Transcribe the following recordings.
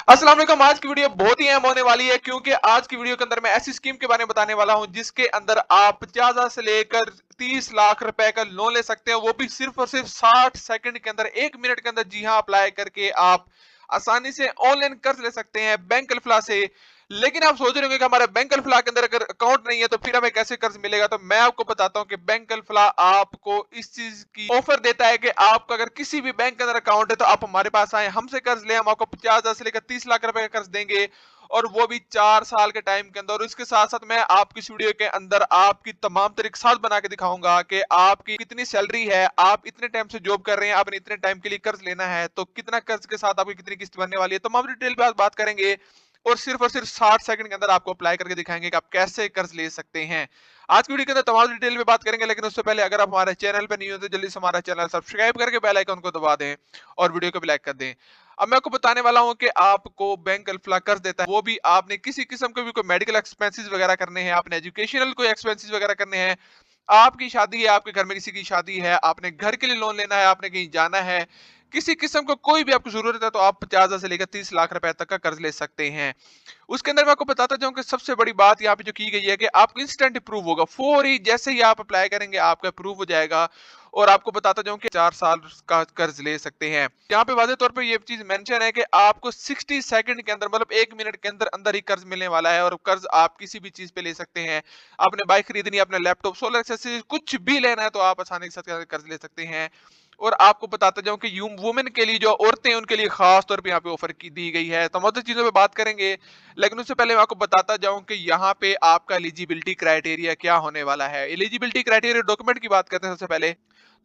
अस्सलाम वालेकुम। आज की वीडियो बहुत ही अहम होने वाली है क्योंकि आज की वीडियो के अंदर मैं ऐसी स्कीम के बारे में बताने वाला हूं जिसके अंदर आप 50,000 से लेकर 30 लाख रुपए का लोन ले सकते हैं, वो भी सिर्फ और सिर्फ 60 सेकंड के अंदर, 1 मिनट के अंदर। जी हां, अप्लाई करके आप आसानी से ऑनलाइन कर्ज ले सकते हैं बैंक अल्फला से। लेकिन आप सोच रहे होंगे कि हमारे बैंक अल्फला के अंदर अगर अकाउंट नहीं है तो फिर हमें कैसे कर्ज मिलेगा। तो मैं आपको बताता हूं कि बैंक अल्फला आपको इस चीज की ऑफर देता है कि आपका अगर किसी भी बैंक के अंदर अकाउंट है तो आप हमारे पास आए, हमसे कर्ज लें। हम आपको 50,000 से लेकर 30 लाख रुपए का कर्ज देंगे, और वो भी 4 साल के टाइम के अंदर। और इसके साथ साथ मैं आपकी इस वीडियो के अंदर आपकी तमाम तरीके बना के दिखाऊंगा कि आपकी कितनी सैलरी है, आप इतने टाइम से जॉब कर रहे हैं, आपने इतने टाइम के लिए कर्ज लेना है तो कितना कर्ज के साथ आपकी कितनी किस्त बनने वाली है, तमाम डिटेल पे आज बात करेंगे। और सिर्फ 60 सेकंड के अंदर आपको अप्लाई करके दिखाएंगे कि आप कैसे कर्ज ले सकते हैं। आज की वीडियो के अंदर तमाम डिटेल में बात करेंगे, लेकिन उससे पहले अगर आप हमारे चैनल पर नहीं हो तो जल्दी से हमारा चैनल सब्सक्राइब करके बेल आइकन को दबा दें और वीडियो को भी लाइक कर दें। अब मैं आपको बताने वाला हूं कि आपको बैंक अल्फला कर्ज देता है, वो भी आपने किसी किस्म के भी कोई मेडिकल एक्सपेंसेस वगैरह करने हैं, आपने एजुकेशनल कोई एक्सपेंसेस वगैरह करने हैं, आपकी शादी है, आपके घर में किसी की शादी है, आपने घर के लिए लोन लेना है, आपने कहीं जाना है, किसी किस्म का कोई भी आपको जरूरत है, तो आप 50,000 से लेकर 30 लाख रुपए तक का कर्ज ले सकते हैं। उसके अंदर मैं आपको बताता जाऊं कि सबसे बड़ी बात यहाँ पे जो की गई है कि आपको इंस्टेंट अप्रूव होगा, फौरी जैसे ही आप अप्लाई करेंगे आपका अप्रूव हो जाएगा। और आपको बताता जाऊं कि 4 साल का कर्ज ले सकते हैं। यहाँ पे वाज़ेह तौर पे ये चीज मेंशन है कि आपको 60 सेकंड के अंदर, मतलब 1 मिनट के अंदर अंदर ही कर्ज मिलने वाला है। और कर्ज आप किसी भी चीज पे ले सकते हैं। आपने बाइक खरीदनी है, अपने लैपटॉप, सोलर एक्सेसरीज कुछ भी लेना है तो आप आसानी के साथ कर्ज ले सकते हैं। और आपको बताता जाऊं कि वुमेन के लिए, जो औरतें हैं उनके लिए खास तौर पे यहाँ पे ऑफर की दी गई है। तमाम चीजों पे बात करेंगे, लेकिन उससे पहले मैं आपको बताता जाऊं कि यहाँ पे आपका एलिजिबिलिटी क्राइटेरिया क्या होने वाला है। एलिजिबिलिटी क्राइटेरिया डॉक्यूमेंट की बात करते हैं सबसे पहले।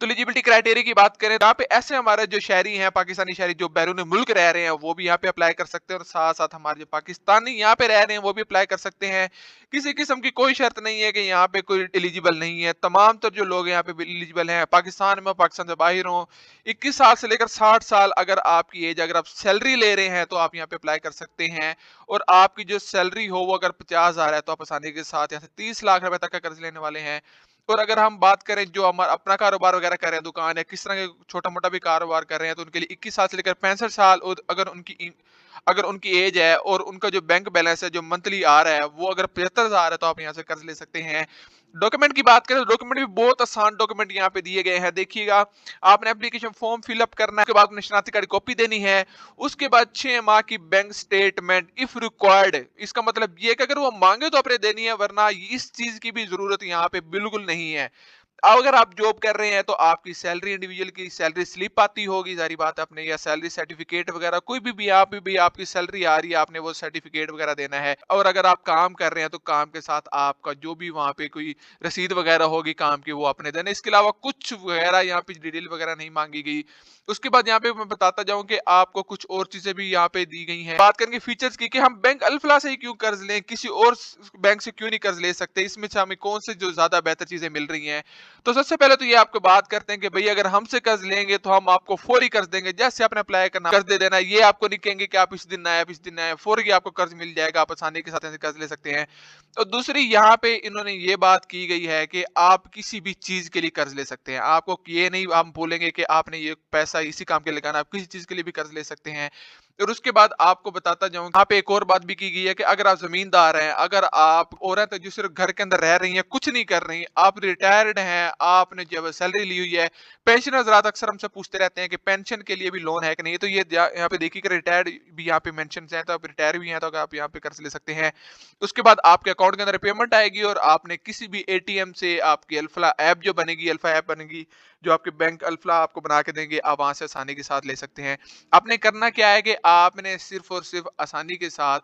तो एलिजिबिलिटी क्राइटेरिया की बात करें, यहाँ पे ऐसे हमारे जो शहरी हैं, पाकिस्तानी शहरी जो बैरून मुल्क रह रहे हैं, वो भी यहाँ पे अप्लाई कर सकते हैं। और साथ साथ हमारे जो पाकिस्तानी यहाँ पे रह रहे हैं वो भी अप्लाई कर सकते हैं। किसी किस्म की कोई शर्त नहीं है कि यहाँ पे कोई एलिजिबल नहीं है। तमाम तर जो लोग यहाँ पे एलिजिबल हैं, पाकिस्तान में, पाकिस्तान से बाहर हो, 21 साल से लेकर 60 साल अगर आपकी एज, अगर आप सैलरी ले रहे हैं तो आप यहाँ पे अप्लाई कर सकते हैं। और आपकी जो सैलरी हो वो अगर 50,000 है तो आप आसानी के साथ यहाँ से 30 लाख रुपए तक का कर्ज लेने वाले हैं। और अगर हम बात करें जो हमारा अपना कारोबार वगैरह कर रहे हैं, दुकान या किस तरह के छोटा मोटा भी कारोबार कर रहे हैं, तो उनके लिए 21 साल से लेकर 65 साल, और अगर उनकी एज है और उनका जो बैंक बैलेंस है, जो मंथली आ रहा है, वो अगर 75,000 है तो आप यहाँ से कर्ज ले सकते हैं। डॉक्यूमेंट की बात करें तो डॉक्यूमेंट भी बहुत आसान डॉक्यूमेंट यहाँ पे दिए गए हैं। देखिएगा, आपने एप्लीकेशन फॉर्म फिलअप करना है, उसके बाद अपनी शनाख्ती कार्ड की कॉपी देनी है, उसके बाद 6 माह की बैंक स्टेटमेंट इफ रिक्वायर्ड। इसका मतलब ये कि अगर वो मांगे तो आपने देनी है, वरना इस चीज की भी जरूरत यहाँ पे बिल्कुल नहीं है। अगर आप जॉब कर रहे हैं तो आपकी सैलरी, इंडिविजुअल की सैलरी स्लिप आती होगी, सारी बात है अपने, या सैलरी सर्टिफिकेट वगैरह कोई भी आप भी आपकी सैलरी आ रही है, आपने वो सर्टिफिकेट वगैरह देना है। और अगर आप काम कर रहे हैं तो काम के साथ आपका जो भी वहां पे कोई रसीद वगैरह होगी काम की, वो आपने देना। इसके अलावा कुछ वगैरह यहाँ पे डिटेल वगैरह नहीं मांगी गई। उसके बाद यहाँ पे मैं बताता जाऊं कि आपको कुछ और चीजें भी यहाँ पे दी गई हैं। बात करेंगे फीचर्स की कि हम बैंक अल्फला से ही क्यों कर्ज लें, किसी और बैंक से क्यों नहीं कर्ज ले सकते, इसमें से हमें कौन से जो ज्यादा बेहतर चीजें मिल रही हैं। तो सबसे पहले तो ये आपको बात करते हैं कि भई अगर हमसे कर्ज लेंगे तो हम आपको फौरी कर्ज देंगे, जैसे आपने अप्लाई करना कर्ज दे देना है। ये आपको नहीं कहेंगे कि आप इस दिन आए, आप इस दिन आए, फौरी आपको कर्ज मिल जाएगा, आप आसानी के साथ ऐसे कर्ज ले सकते हैं। और दूसरी यहाँ पे इन्होंने ये बात की गई है कि आप किसी भी चीज के लिए कर्ज ले सकते हैं। आपको ये नहीं हम बोलेंगे कि आपने ये पैसा इसी काम के लिए लगाना, आप किसी चीज के लिए भी कर्ज ले सकते हैं। और उसके बाद आपको बताता जाऊं, यहाँ पे एक और बात भी की गई है कि अगर आप जमींदार हैं, अगर आप औरत है जो सिर्फ घर के अंदर रह रही हैं, कुछ नहीं कर रही, आप रिटायर्ड हैं, आपने जो सैलरी ली हुई है, पेंशन हजरात अक्सर हमसे पूछते रहते हैं कि पेंशन के लिए भी लोन है कि नहीं। तो ये यहाँ पे देखिए कि रिटायर्ड भी यहाँ पे मेंशन है, तो आप रिटायर भी हैं तो आप यहाँ पे कर्ज ले सकते हैं। उसके बाद आपके अकाउंट के अंदर पेमेंट आएगी और आपने किसी भी एटीएम से, आपकी अल्फला ऐप जो बनेगी, अल्फा ऐप बनेगी, जो आपके बैंक अल्फला आपको बना के देंगे, आप वहां से आसानी के साथ ले सकते हैं। आपने करना क्या है कि आपने सिर्फ और सिर्फ आसानी के साथ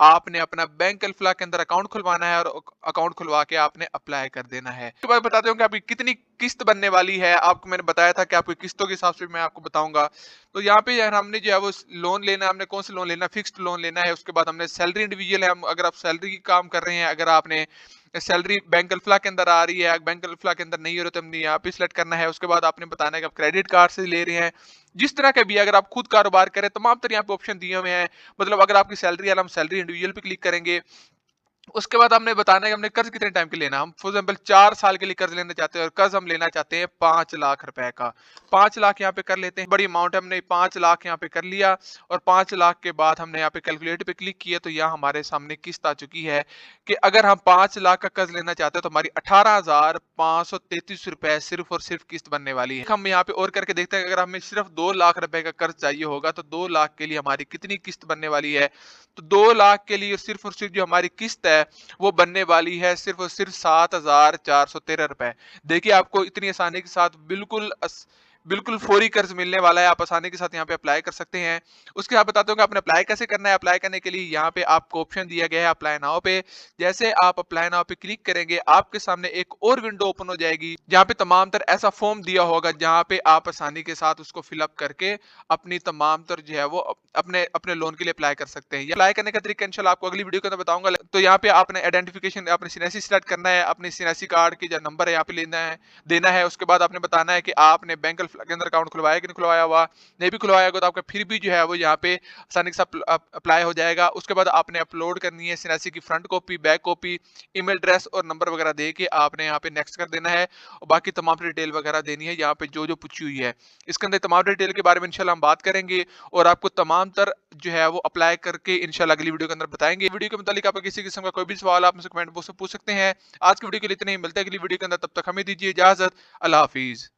आपने अपना बैंक अल्फला के अंदर अकाउंट खुलवाना है, और अकाउंट खुलवा के आपने अप्लाई कर देना है। उसके बाद बताते हूँ कि आपकी कितनी किस्त बनने वाली है। आपको मैंने बताया था कि आपकी किस्तों के हिसाब से मैं आपको बताऊंगा। तो यहाँ पे यार हमने जो है वो लोन लेना है, हमने कौन सा लोन लेना है, फिक्स्ड लोन लेना है। उसके बाद हमने सैलरी इंडिविजुअल है, हम अगर आप सैलरी की काम कर रहे हैं, अगर आपने सैलरी बैंक अल्फला के अंदर आ रही है, बैंक अल्फला के अंदर नहीं हो रही तो हमने यहाँ पे सिलेक्ट करना है। उसके बाद आपने बताना है कि आप क्रेडिट कार्ड से ले रहे हैं, जिस तरह के भी, अगर आप खुद कारोबार करें, तमाम तरह यहाँ पे ऑप्शन दिए हुए हैं। मतलब अगर आपकी सैलरी है, हम सैलरी इंडिविजुअल पे क्लिक करेंगे, उसके बाद हमने बताना है कि हमने कर्ज कितने टाइम के लिए लेना है। हम फॉर एग्जाम्पल 4 साल के लिए कर्ज लेना चाहते हैं और कर्ज हम लेना चाहते हैं 5 लाख रुपए का। 5 लाख यहाँ पे कर लेते हैं, बड़ी अमाउंट है, हमने 5 लाख यहाँ पे कर लिया और 5 लाख के बाद हमने यहाँ पे कैलकुलेट पे क्लिक किया तो यहाँ हमारे सामने किस्त आ चुकी है कि अगर हम 5 लाख का कर्ज लेना चाहते हैं तो हमारी 18,533 रुपए सिर्फ और सिर्फ किस्त बनने वाली है। हम यहाँ पे और करके देखते हैं कि अगर हमें सिर्फ 2 लाख रुपए का कर्ज चाहिए होगा तो 2 लाख के लिए हमारी कितनी किस्त बनने वाली है। तो 2 लाख के लिए सिर्फ और सिर्फ जो हमारी किस्त है वो बनने वाली है सिर्फ और सिर्फ 7,413 रुपए। देखिए आपको इतनी आसानी के साथ बिल्कुल फौरी कर्ज मिलने वाला है। आप आसानी के साथ यहाँ पे अप्लाई कर सकते हैं। उसके बाद बताता हूँ कि आपने अप्लाई कैसे करना है। अप्लाई करने के लिए यहाँ पे आपको ऑप्शन दिया गया है अप्लाई नाउ पे। जैसे आप अप्लाई नाउ पे क्लिक करेंगे आपके सामने एक और विंडो ओपन हो जाएगी जहाँ पे तमाम तर ऐसा फॉर्म दिया होगा जहाँ पे आप आसानी के साथ उसको फिलअप करके अपनी तमाम तर जो है वो अपने अपने लोन के लिए अप्लाई कर सकते हैं। अप्लाई करने का तरीका इंशाल्लाह आपको अगली वीडियो के अंदर बताऊंगा। तो यहाँ पे आपने आइडेंटिफिकेशन अपने सीएनसी सिलेक्ट करना है, अपने सीएनसी कार्ड की जो नंबर है यहाँ पे लेना है देना है। उसके बाद आपने बताना है कि आपने बैंक के अंदर अकाउंट खुलवाया कि नहीं खुलवाया हुआ। नहीं भी खुलवाया होगा तो आपका फिर भी जो है वो यहाँ पे आसानी के साथ अप्लाई हो जाएगा। उसके बाद आपने अपलोड करनी है सीएनसी की front copy, back copy, email address और नंबर वगैरह दे के आपने यहाँ पे नेक्स्ट कर देना है और बाकी तमाम डिटेल वगैरह देनी है यहाँ पे जो जो पूछी हुई है। इसके अंदर तमाम डिटेल के बारे में इंशाल्लाह हम बात करेंगे और आपको तमाम तर जो है वो अप्लाई करके इंशाल्लाह अगली वीडियो के अंदर बताएंगे। वीडियो के मुतालिक आपका किसी किस्म का कोई भी सवाल आप मुझसे कमेंट बॉक्स में पूछ सकते हैं। आज की वीडियो के लिए इतना ही, मिलते हैं अगली वीडियो के अंदर, तब तक हमें दीजिए इजाजत। अल्लाह हाफिज।